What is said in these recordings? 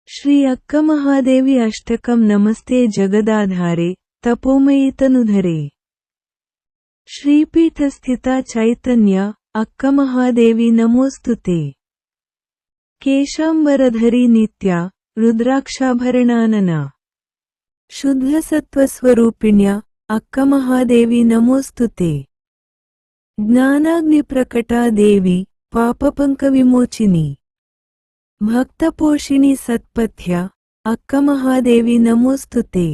ಶ್ರೀ ಅಕ್ಕ ಮಹಾದೇವಿ ಅಷ್ಟಕಂ ನಮಸ್ತೆ ಜಗದಾಧಾರೆ ತಪೋಮಯಿ ತನುಧರೆ ಶ್ರೀಪೀಠಸ್ಥಿತ ಚೈತನ್ಯ ಅಕ್ಕ ಮಹಾದೇವಿ ನಮೋಸ್ತುತೆ ಕೇಶಾಂಬರಧರಿ ನಿತ್ಯ ರುದ್ರಾಕ್ಷಾಭರಣಾನನ ಶುದ್ಧ ಸತ್ವಸ್ವರೂಪಿಣ್ಯ ಅಕ್ಕ ಮಹಾದೇವಿ ನಮೋಸ್ತುತೆ ಜ್ಞಾನಾಗ್ನಿ ಪ್ರಕಟಾ ದೇವಿ ಪಾಪಪಂಕ ವಿಮೋಚಿನಿ ಭಕ್ತಪೋಷಿಣಿ ಸತ್ಪಥ್ಯ ಅಕ್ಕ ಮಹಾದೇವಿ ನಮೋಸ್ತುತೆ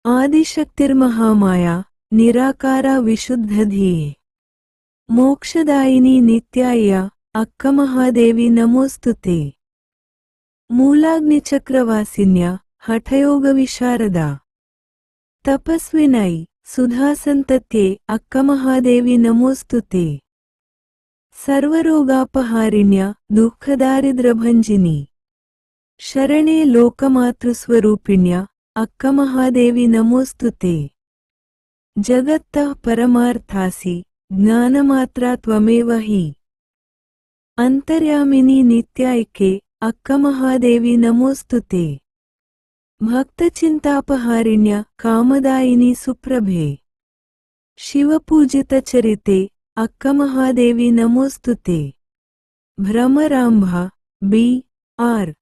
ಆದಿಶಕ್ತಿರ್ಮಹಾಮಾಯಾ ನಿರಾಕಾರ ವಿಶುದ್ಧಧಿಯೇ ಮೋಕ್ಷದಾಯಿನಿ ನಿತ್ಯಾಯ ಅಕ್ಕ ಮಹಾದೇವಿ ನಮೋಸ್ತುತೆ ಮೂಲಾಗ್ನಿಚಕ್ರವಾಸಿನ್ಯ ಹಠಯೋಗ ವಿಶಾರದ ತಪಸ್ವಿನೈ ಸುಧಾಸಂತತ್ಯೆ ಅಕ್ಕ ಮಹಾದೇವಿ ನಮೋಸ್ತುತೆ ಸರ್ವರೋಗಾಪಹಾರಿಣ್ಯ ದುಃಖದಾರಿದ್ರ್ಯಭಂಜಿನಿ ಶರಣೆ ಲೋಕಮಾತೃಸ್ವರೂಪಿಣ್ಯ ಅಕ್ಕ ಮಹಾದೇವಿ ನಮೋಸ್ತುತೆ ಜಗತ್ತಃ ಪರಮಾರ್ಥಾಸಿ ಜ್ಞಾನಮಾತ್ರ ತ್ವಮೇವ ಹಿ ಅಂತರ್ಯಾಮಿನಿ ನಿತ್ಯೈಕೆ ಅಕ್ಕ ಮಹಾದೇವಿ ನಮೋಸ್ತುತೆ ಭಕ್ತಚಿಂತಾಪಹಾರಿಣ್ಯ ಕಾಮದಾಯಿನಿ ಸುಪ್ರಭೆ ಶಿವಪೂಜಿತ ಚರಿತೆ ಅಕ್ಕ ಮಹಾದೇವಿ ನಮೋಸ್ತುತೆ ಭ್ರಮರಾಂಭ ಬಿ ಆರ್